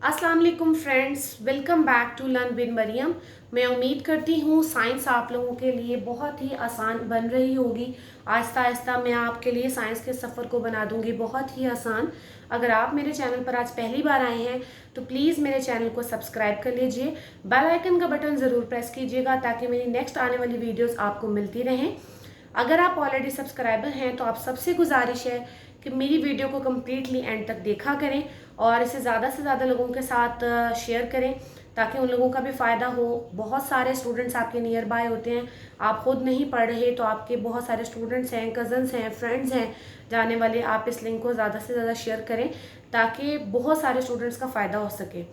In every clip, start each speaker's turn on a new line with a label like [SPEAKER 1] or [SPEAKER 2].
[SPEAKER 1] अस्सलाम वालेकुम friends, welcome back to learn with Maryam. मैं उम्मीद करती हूँ साइंस आप लोगों के लिए बहुत ही आसान बन रही होगी। आहिस्ता आहिस्ता मैं आपके लिए साइंस के सफ़र को बना दूंगी बहुत ही आसान। अगर आप मेरे चैनल पर आज पहली बार आए हैं तो प्लीज़ मेरे चैनल को सब्सक्राइब कर लीजिए, बेल आइकन का बटन ज़रूर प्रेस कीजिएगा ताकि मेरी नेक्स्ट आने वाली वीडियोज़ आपको मिलती रहें। अगर आप ऑलरेडी सब्सक्राइबर हैं तो आप सबसे गुजारिश है कि मेरी वीडियो को कम्प्लीटली एंड तक देखा करें और इसे ज़्यादा से ज़्यादा लोगों के साथ शेयर करें ताकि उन लोगों का भी फ़ायदा हो। बहुत सारे स्टूडेंट्स आपके नियर बाय होते हैं, आप खुद नहीं पढ़ रहे तो आपके बहुत सारे स्टूडेंट्स हैं, कज़न्स हैं, फ्रेंड्स हैं जाने वाले। आप इस लिंक को ज़्यादा से ज़्यादा शेयर करें ताकि बहुत सारे स्टूडेंट्स का फ़ायदा हो सके।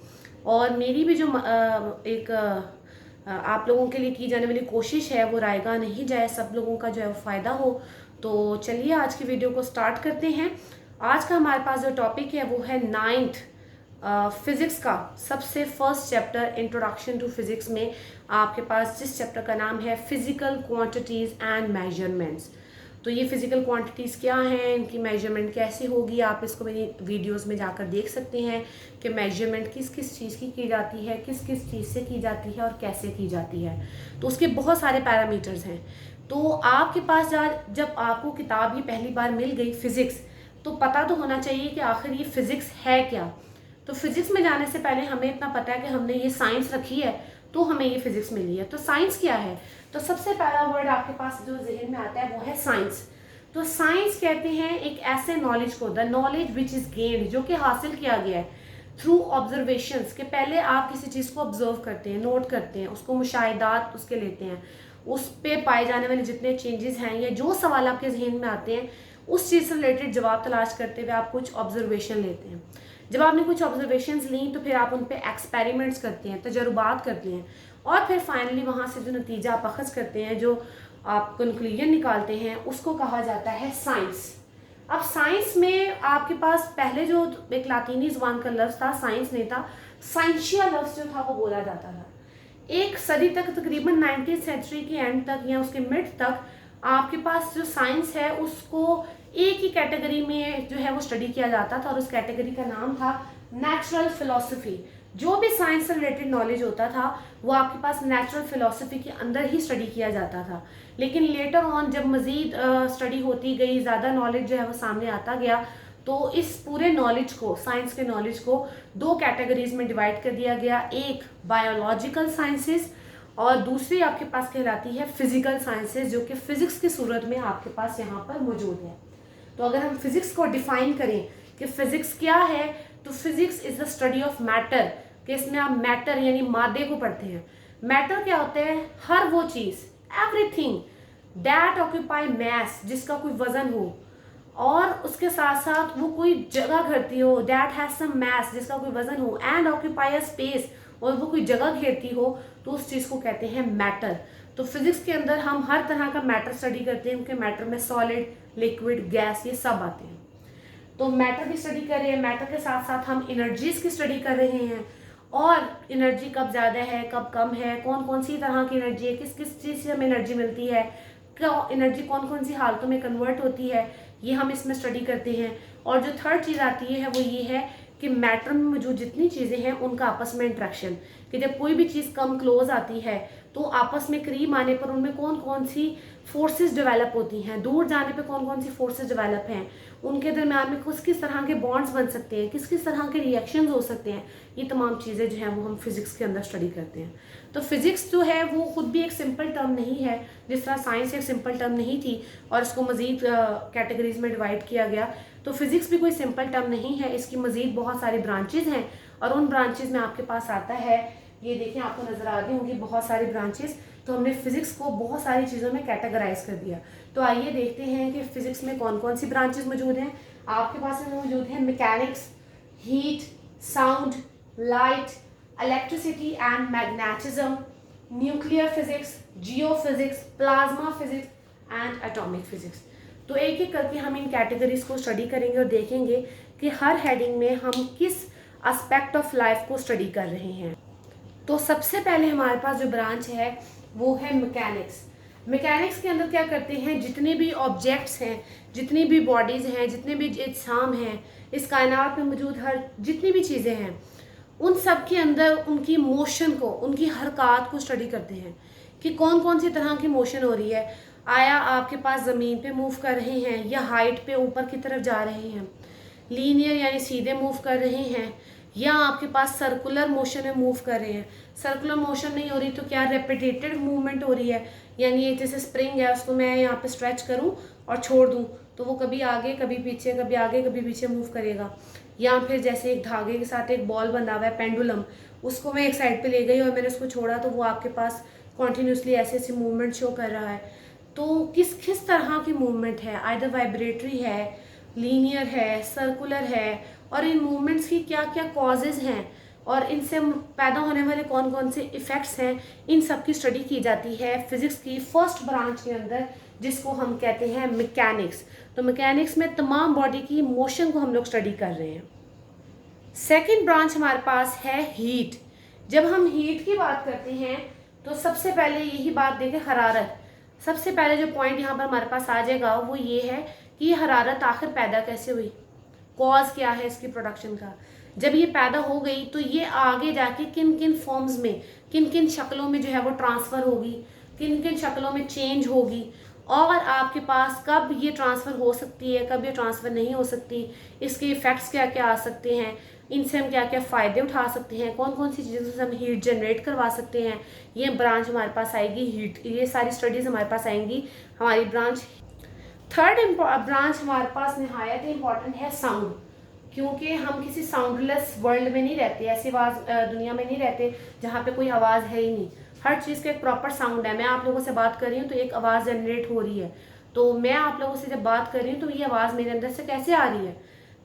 [SPEAKER 1] और मेरी भी जो आप लोगों के लिए की जाने वाली कोशिश है वो रायगा नहीं जाए, सब लोगों का जो है वो फ़ायदा हो। तो चलिए आज की वीडियो को स्टार्ट करते हैं। आज का हमारे पास जो टॉपिक है वो है 9th फिज़िक्स का सबसे first chapter introduction to physics में आपके पास जिस चैप्टर का नाम है फिज़िकल क्वांटिटीज़ एंड मेजरमेंट्स। तो ये फिज़िकल क्वांटिटीज़ क्या हैं, इनकी मेजरमेंट कैसे होगी, आप इसको मेरी वीडियोस में जाकर देख सकते हैं कि मेजरमेंट किस किस चीज़ की जाती है, किस किस चीज़ से की जाती है और कैसे की जाती है। तो उसके बहुत सारे पैरामीटर्स हैं। तो आपके पास जब आपको किताब ही पहली बार मिल गई फिज़िक्स, तो पता तो होना चाहिए कि आखिर ये फिज़िक्स है क्या। तो फिज़िक्स में जाने से पहले हमें इतना पता है कि हमने ये साइंस रखी है तो हमें ये फिज़िक्स मिली है। तो साइंस क्या है? तो सबसे पहला वर्ड आपके पास जो जहन में आता है वो है साइंस। तो साइंस कहते हैं एक ऐसे नॉलेज को, the knowledge which is gained, जो कि हासिल किया गया है थ्रू ऑब्जर्वेशंस, के पहले आप किसी चीज़ को ऑब्जर्व करते हैं, नोट करते हैं, उसको मुशाहिदात उसके लेते हैं, उस पर पाए जाने वाले जितने चेंजेस हैं या जो सवाल आपके जहन में आते हैं उस चीज़ से रिलेटेड जवाब तलाश करते हुए आप कुछ ऑब्जर्वेशन लेते हैं। जब आपने कुछ ऑब्जर्वेशंस ली तो फिर आप उन पर एक्सपेरिमेंट्स करते हैं, तजुर्बात करते हैं और फिर फाइनली वहाँ से जो नतीजा आप अखज़ करते हैं, जो आप कंक्लूजन निकालते हैं, उसको कहा जाता है साइंस। अब साइंस में आपके पास पहले जो एक लातीनी ज़ुबान का लफ्ज़ था साइंस नहीं था, साइंशिया लफ्ज़ जो था वो बोला जाता था। एक सदी तक, तकरीबन 19th सेंचुरी के एंड तक या उसके मिड तक, आपके पास जो साइंस है उसको एक ही कैटेगरी में जो है वो स्टडी किया जाता था और उस कैटेगरी का नाम था नेचुरल फिलॉसफी। जो भी साइंस से रिलेटेड नॉलेज होता था वो आपके पास नेचुरल फिलॉसफी के अंदर ही स्टडी किया जाता था। लेकिन लेटर ऑन जब मज़ीद स्टडी होती गई, ज़्यादा नॉलेज जो है वो सामने आता गया, तो इस पूरे नॉलेज को, साइंस के नॉलेज को दो कैटेगरीज में डिवाइड कर दिया गया। एक बायोलॉजिकल साइंसेस और दूसरी आपके पास कहलाती है फिजिकल साइंसेस, जो कि फिजिक्स की सूरत में आपके पास यहाँ पर मौजूद है। तो अगर हम फिजिक्स को डिफाइन करें कि फिजिक्स क्या है, तो physics is the study of matter, कि इसमें आप मैटर यानी मादे को पढ़ते हैं। मैटर क्या होता है? हर वो चीज़, एवरीथिंग दैट ऑक्यूपाई मैस, जिसका कोई वजन हो और उसके साथ साथ वो कोई जगह घेरती हो, दैट हैज सम मैस, जिसका कोई वजन हो, एंड ऑक्यूपाई अ स्पेस, और वो कोई जगह घेरती हो, तो उस चीज़ को कहते हैं मैटर। तो फिजिक्स के अंदर हम हर तरह का मैटर स्टडी करते हैं, क्योंकि मैटर में सॉलिड, लिक्विड, गैस ये सब आते हैं। तो मैटर की स्टडी कर रहे हैं, मैटर के साथ साथ हम एनर्जीज की स्टडी कर रहे हैं, और एनर्जी कब ज़्यादा है कब कम है, कौन कौन सी तरह की एनर्जी है, किस किस चीज़ से हमें एनर्जी मिलती है, क्या एनर्जी कौन कौन सी हालतों में कन्वर्ट होती है, ये हम इसमें स्टडी करते हैं। और जो थर्ड चीज़ आती है वो ये है कि मैटर में मौजूद जितनी चीज़ें हैं उनका आपस में इंट्रैक्शन, कि जब कोई भी चीज़ कम क्लोज आती है तो आपस में करीब आने पर उनमें कौन कौन सी फोर्सेस डेवलप होती हैं, दूर जाने पे कौन कौन सी फोर्सेस डेवलप हैं, उनके दरम्यान में किस किस तरह के बॉन्ड्स बन सकते हैं, किस किस तरह के रिएक्शंस हो सकते हैं, ये तमाम चीज़ें जो हैं वो हम फिज़िक्स के अंदर स्टडी करते हैं। तो फिज़िक्स जो है वो खुद भी एक सिंपल टर्म नहीं है, जिस तरह साइंस एक सिंपल टर्म नहीं थी और इसको मज़ीद कैटेगरीज में डिवाइड किया गया, तो फिज़िक्स भी कोई सिंपल टर्म नहीं है, इसकी मज़ीद बहुत सारे ब्रांचेज़ हैं। और उन ब्रांचेज़ में आपके पास आता है, ये देखें आपको नज़र आ रही होंगी बहुत सारी ब्रांचेस। तो हमने फिज़िक्स को बहुत सारी चीज़ों में कैटेगराइज कर दिया। तो आइए देखते हैं कि फिज़िक्स में कौन कौन सी ब्रांचेस मौजूद हैं। आपके पास में मौजूद है mechanics, heat, sound, light, electricity and magnetism, nuclear physics, Jio physics, plasma physics and atomic physics. तो एक एक करके हम इन कैटेगरीज को स्टडी करेंगे और देखेंगे कि हर हेडिंग में हम किस एस्पेक्ट ऑफ लाइफ को स्टडी कर रहे हैं। तो सबसे पहले हमारे पास जो ब्रांच है वो है मैकेनिक्स। मैकेनिक्स के अंदर क्या करते हैं, जितने भी ऑब्जेक्ट्स हैं, जितनी भी बॉडीज़ हैं, जितने भी अजसाम हैं, इस कायनात में मौजूद हर जितनी भी चीज़ें हैं, उन सब के अंदर उनकी मोशन को, उनकी हरकत को स्टडी करते हैं कि कौन कौन सी तरह की मोशन हो रही है। आया आपके पास ज़मीन पे मूव कर रहे हैं या हाइट पे ऊपर की तरफ जा रहे हैं, लीनियर यानी सीधे मूव कर रहे हैं, या आपके पास सर्कुलर मोशन में मूव कर रहे हैं। सर्कुलर मोशन नहीं हो रही तो क्या रेपिटेटेड मूवमेंट हो रही है, यानी एक जैसे स्प्रिंग है उसको मैं यहाँ पे स्ट्रेच करूँ और छोड़ दूँ तो वो कभी आगे कभी पीछे, कभी आगे कभी पीछे मूव करेगा। या फिर जैसे एक धागे के साथ एक बॉल बना हुआ है पेंडुलम, उसको मैं एक साइड पे ले गई और मैंने उसको छोड़ा तो वो आपके पास कॉन्टीन्यूसली ऐसे ऐसे मूवमेंट शो कर रहा है। तो किस किस तरह की मूवमेंट है, आइदर वाइब्रेटरी है, लीनियर है, सर्कुलर है, और इन मूवमेंट्स की क्या क्या कॉजेज़ हैं और इनसे पैदा होने वाले कौन कौन से इफ़ेक्ट्स हैं, इन सब की स्टडी की जाती है फिज़िक्स की फर्स्ट ब्रांच के अंदर, जिसको हम कहते हैं मैकेनिक्स। तो मैकेनिक्स में तमाम बॉडी की मोशन को हम लोग स्टडी कर रहे हैं। सेकेंड ब्रांच हमारे पास है हीट। जब हम हीट की बात करते हैं तो सबसे पहले यही बात देखें, हरारत। सबसे पहले जो पॉइंट यहाँ पर हमारे पास आ जाएगा वो ये है कि ये हरारत आखिर पैदा कैसे हुई, कॉज क्या है इसकी प्रोडक्शन का। जब ये पैदा हो गई तो ये आगे जाके किन किन फॉर्म्स में, किन किन शक्लों में जो है वो ट्रांसफ़र होगी, किन किन शक्लों में चेंज होगी, और आपके पास कब ये ट्रांसफ़र हो सकती है, कब ये ट्रांसफ़र नहीं हो सकती, इसके इफ़ेक्ट्स क्या क्या आ सकते हैं, इनसे हम क्या क्या फ़ायदे उठा सकते हैं, कौन कौन सी चीज़ों से हम हीट जनरेट करवा सकते हैं, ये ब्रांच हमारे पास आएगी हीट। ये सारी स्टडीज़ हमारे पास आएंगी हमारी ब्रांच। थर्ड ब्रांच हमारे पास नहायत इम्पॉर्टेंट है साउंड, क्योंकि हम किसी साउंडलेस वर्ल्ड में नहीं रहते, ऐसी आवाज़ दुनिया में नहीं रहते जहाँ पे कोई आवाज़ है ही नहीं। हर चीज़ का एक प्रॉपर साउंड है। मैं आप लोगों से बात कर रही हूँ तो एक आवाज़ जनरेट हो रही है, तो मैं आप लोगों से जब बात कर रही हूँ तो ये आवाज़ मेरे अंदर से कैसे आ रही है,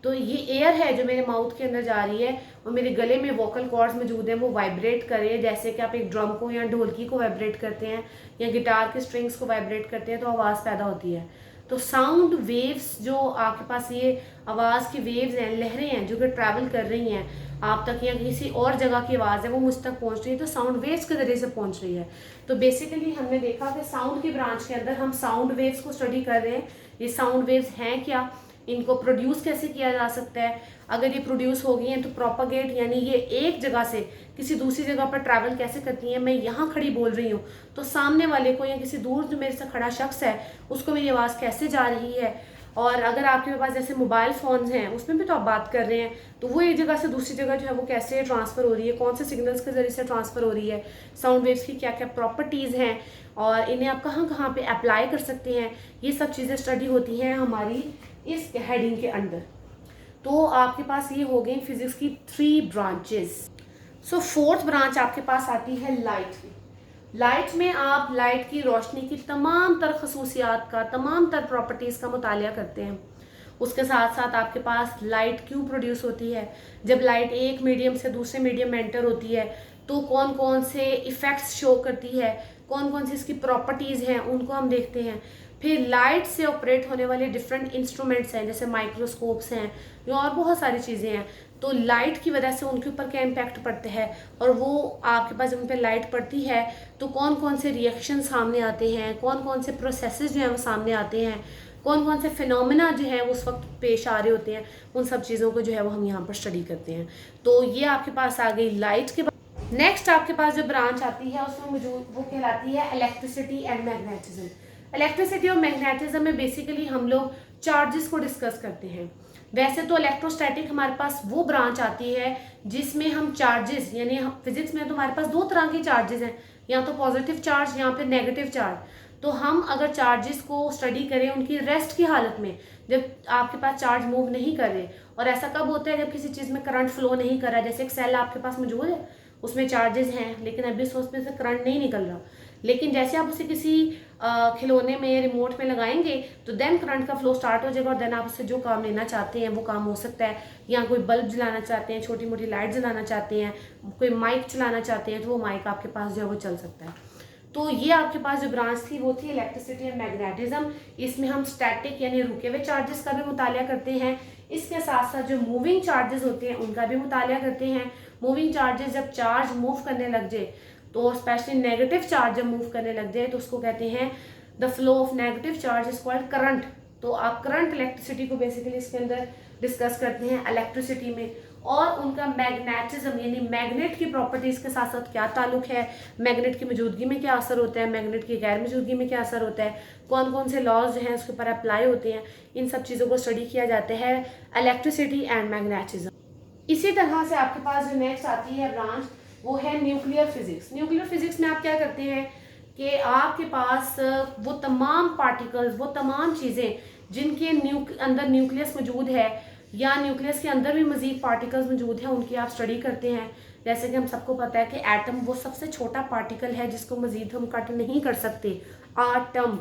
[SPEAKER 1] तो ये एयर है जो मेरे माउथ के अंदर जा रही है और मेरे गले में वोकल कॉर्ड्स मौजूद हैं, वो वाइब्रेट करे जैसे कि आप एक ड्रम को या ढोलकी को वाइब्रेट करते हैं या गिटार के स्ट्रिंग्स को वाइब्रेट करते हैं तो आवाज़ पैदा होती है। तो साउंड वेव्स जो आपके पास ये आवाज़ की वेव्स हैं, लहरें हैं जो कि ट्रैवल कर रही हैं आप तक, या किसी और जगह की आवाज़ है वो मुझ तक पहुंच रही है तो साउंड वेव्स के ज़रिए से पहुंच रही है। तो बेसिकली हमने देखा कि साउंड की ब्रांच के अंदर हम साउंड वेव्स को स्टडी कर रहे हैं। ये साउंड वेव्स हैं क्या, इनको प्रोड्यूस कैसे किया जा सकता है, अगर ये प्रोड्यूस हो गई हैं तो प्रोपागेट यानी ये एक जगह से किसी दूसरी जगह पर ट्रैवल कैसे करती हैं। मैं यहाँ खड़ी बोल रही हूँ तो सामने वाले को या किसी दूर जो मेरे से खड़ा शख्स है उसको मेरी आवाज़ कैसे जा रही है। और अगर आपके पास जैसे मोबाइल फ़ोन्स हैं उसमें भी तो आप बात कर रहे हैं तो वो एक जगह से दूसरी जगह जो है वो कैसे ट्रांसफ़र हो रही है, कौन से सिग्नल्स के ज़रिए से ट्रांसफ़र हो रही है, साउंड वेव्स की क्या क्या प्रॉपर्टीज़ हैं और इन्हें आप कहाँ कहाँ पे अप्लाई कर सकते हैं, ये सब चीज़ें स्टडी होती हैं हमारी इस हेडिंग के अंदर। तो आपके पास ये हो गई फिजिक्स की 3 ब्रांचेस। सो फोर्थ ब्रांच आपके पास आती है लाइट की। लाइट में आप लाइट की रोशनी की तमाम तर खसूसियात का, तमाम तर प्रॉपर्टीज़ का मुतालिया करते हैं। उसके साथ साथ आपके पास लाइट क्यों प्रोड्यूस होती है, जब लाइट एक मीडियम से दूसरे मीडियम में एंटर होती है तो कौन कौन से इफ़ेक्ट्स शो करती है, कौन कौन सी इसकी प्रॉपर्टीज़ हैं उनको हम देखते हैं। फिर लाइट से ऑपरेट होने वाले डिफरेंट इंस्ट्रूमेंट्स हैं जैसे माइक्रोस्कोप्स हैं या और बहुत सारी चीज़ें हैं, तो लाइट की वजह से उनके ऊपर क्या इम्पैक्ट पड़ता है और वो आपके पास जब उन पर लाइट पड़ती है तो कौन कौन से रिएक्शन सामने आते हैं, कौन कौन से प्रोसेसेस जो हैं वो सामने आते हैं, कौन कौन से फिनोमेना जो है उस वक्त पेश आ रहे होते हैं, उन सब चीज़ों को जो है वो हम यहाँ पर स्टडी करते हैं। तो ये आपके पास आ गई लाइट के बाद। नेक्स्ट आपके पास जो ब्रांच आती है उसमें मौजूद वो कहलाती है इलेक्ट्रिसिटी एंड मैग्नेटिज्म। इलेक्ट्रिसिटी और मैग्नेटिज्म में बेसिकली हम लोग चार्जेस को डिस्कस करते हैं। वैसे तो इलेक्ट्रोस्टैटिक हमारे पास वो ब्रांच आती है जिसमें हम चार्जेस, यानी फिजिक्स में तो हमारे पास 2 तरह के चार्जेस हैं, या तो पॉजिटिव चार्ज या फिर नेगेटिव चार्ज। तो हम अगर चार्जेस को स्टडी करें उनकी रेस्ट की हालत में, जब आपके पास चार्ज मूव नहीं कर रहे, और ऐसा कब होता है जब किसी चीज़ में करंट फ्लो नहीं कर रहा, जैसे एक सेल आपके पास मौजूद है उसमें चार्जेस हैं लेकिन अभी उसमें से करंट नहीं निकल रहा, लेकिन जैसे आप उसे किसी खिलौने में रिमोट में लगाएंगे तो देन करंट का फ्लो स्टार्ट हो जाएगा और देन आप उससे जो काम लेना चाहते हैं वो काम हो सकता है। या कोई बल्ब जलाना चाहते हैं, छोटी मोटी लाइट जलाना चाहते हैं, कोई माइक चलाना चाहते हैं तो वो माइक आपके पास जो है वो चल सकता है। तो ये आपके पास जो ब्रांच थी वो थी इलेक्ट्रिसिटी एंड मैग्नेटिज्म। इसमें हम स्टैटिक यानी रुके हुए चार्जेस का भी मुतालिया करते हैं, इसके साथ साथ जो मूविंग चार्जेस होते हैं उनका भी मुतालिया करते हैं। मूविंग चार्जेस जब चार्ज मूव करने लग जाए तो स्पेशली नेगेटिव चार्ज जब मूव करने लग जाए तो उसको कहते हैं the flow of negative charge is called current. तो आप करंट इलेक्ट्रिसिटी को बेसिकली इसके अंदर डिस्कस करते हैं इलेक्ट्रिसिटी में। और उनका मैग्नेटिज्म यानी मैग्नेट की प्रॉपर्टीज़ के साथ साथ क्या ताल्लुक है, मैग्नेट की मौजूदगी में क्या असर होता है, मैग्नेट की गैर मौजूदगी में क्या असर होता है, कौन कौन से लॉज जो हैं उसके ऊपर अप्लाई होते हैं, इन सब चीज़ों को स्टडी किया जाता है इलेक्ट्रिसिटी एंड मैग्नेटिज्म। इसी तरह से आपके पास जो नेक्स्ट आती है ब्रांच वो है न्यूक्लियर फिजिक्स। न्यूक्लियर फिजिक्स में आप क्या करते हैं कि आपके पास वो तमाम पार्टिकल्स, वो तमाम चीज़ें जिनके अंदर न्यूक्लियस मौजूद है या न्यूक्लियस के अंदर भी मज़ीद पार्टिकल्स मौजूद हैं, उनकी आप स्टडी करते हैं। जैसे कि हम सबको पता है कि एटम वो सबसे छोटा पार्टिकल है जिसको मज़ीद हम कट नहीं कर सकते। आटम,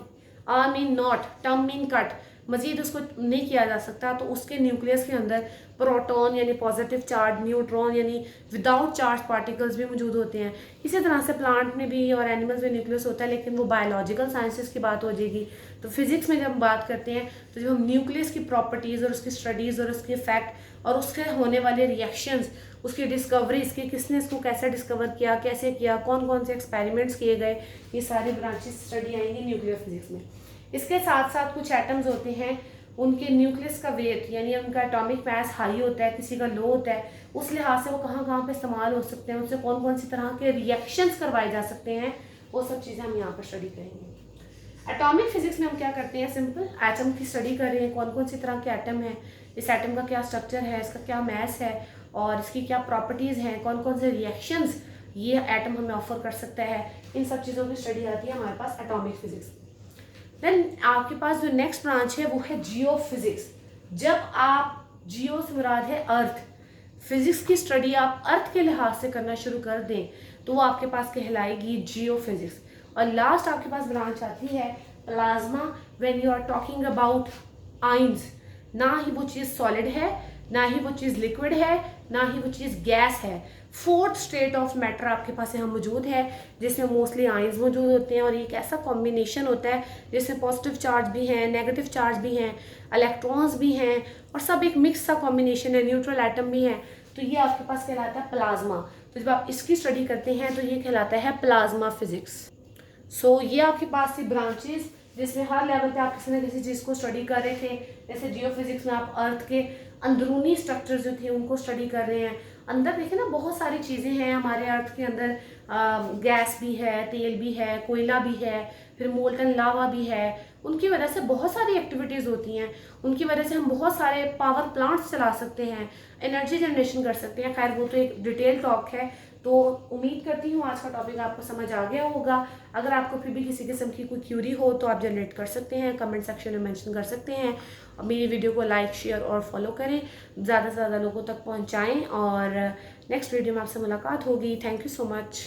[SPEAKER 1] आ मीन नॉट, टम मीन कट, मज़ीद उसको नहीं किया जा सकता। तो उसके न्यूक्लियस के अंदर प्रोटॉन यानी पॉजिटिव चार्ज, न्यूट्रॉन यानी विदाउट चार्ज पार्टिकल्स भी मौजूद होते हैं। इसी तरह से प्लांट में भी और एनिमल्स में न्यूक्लियस होता है, लेकिन वो बायोलॉजिकल साइंसेस की बात हो जाएगी। तो फिजिक्स में जब हम बात करते हैं तो जब हम न्यूक्लियस की प्रॉपर्टीज़ और उसकी स्टडीज़ और उसके फैक्ट और उसके होने वाले रिएक्शंस, उसकी डिस्कवरीज की किसने इसको कैसे डिस्कवर किया, कैसे किया, कौन कौन से एक्सपेरिमेंट्स किए गए, ये सारी ब्रांचेस स्टडी आएंगी न्यूक्लियर फिजिक्स में। इसके साथ साथ कुछ एटम्स होते हैं, उनके न्यूक्लियस का वेट यानी उनका एटॉमिक मास हाई होता है, किसी का लो होता है, उस लिहाज से वो कहाँ कहाँ पे इस्तेमाल हो सकते हैं, उनसे कौन कौन सी तरह के रिएक्शंस करवाए जा सकते हैं, वो सब चीज़ें हम यहाँ पर स्टडी करेंगे। एटॉमिक फिजिक्स में हम क्या करते हैं, सिंपल एटम की स्टडी कर रहे हैं, कौन कौन सी तरह के एटम है, इस एटम का क्या स्ट्रक्चर है, इसका क्या मास है और इसकी क्या प्रॉपर्टीज़ हैं, कौन कौन से रिएक्शंस ये एटम हमें ऑफर कर सकता है, इन सब चीज़ों की स्टडी आती है हमारे पास एटॉमिक फिजिक्स। देन आपके पास जो नेक्स्ट ब्रांच है वो है जियो फिजिक्स। जब आप जियो से मुराद है अर्थ, फिजिक्स की स्टडी आप अर्थ के लिहाज से करना शुरू कर दें तो वो आपके पास कहलाएगी जियो फिजिक्स। और लास्ट आपके पास ब्रांच आती है plasma. When you are talking about ions, ना ही वो चीज़ सॉलिड है, ना ही वो चीज़ लिक्विड है, ना ही वो चीज़ गैस है, फोर्थ स्टेट ऑफ मैटर आपके पास यहाँ मौजूद है जिसमें मोस्टली आयंस मौजूद होते हैं। और ये एक ऐसा कॉम्बिनेशन होता है जिसमें पॉजिटिव चार्ज भी हैं, नेगेटिव चार्ज भी हैं, इलेक्ट्रॉन्स भी हैं और सब एक मिक्स सा कॉम्बिनेशन है, न्यूट्रल एटम भी हैं। तो ये आपके पास कहलाता है प्लाज्मा। तो जब आप इसकी स्टडी करते हैं तो ये कहलाता है प्लाज्मा फिजिक्स। सो ये आपके पास थी ब्रांचेस जिसमें हर लेवल पे आप किसी न किसी चीज़ को स्टडी कर रहे थे। जैसे जियो फिजिक्स में आप अर्थ के अंदरूनी स्ट्रक्चर जो थे उनको स्टडी कर रहे हैं। अंदर देखिए ना बहुत सारी चीज़ें हैं हमारे अर्थ के अंदर, गैस भी है, तेल भी है, कोयला भी है, फिर मोल्टन लावा भी है। उनकी वजह से बहुत सारी एक्टिविटीज़ होती हैं, उनकी वजह से हम बहुत सारे पावर प्लांट्स चला सकते हैं, एनर्जी जनरेशन कर सकते हैं। खैर वो तो एक डिटेल टॉक है। तो उम्मीद करती हूँ आज का टॉपिक आपको समझ आ गया होगा। अगर आपको फिर भी किसी किस्म की कोई क्यूरी हो तो आप जनरेट कर सकते हैं, कमेंट सेक्शन में मेंशन कर सकते हैं। और मेरी वीडियो को लाइक, शेयर और फॉलो करें, ज़्यादा से ज़्यादा लोगों तक पहुँचाएँ। और नेक्स्ट वीडियो में आपसे मुलाकात होगी। Thank you so much.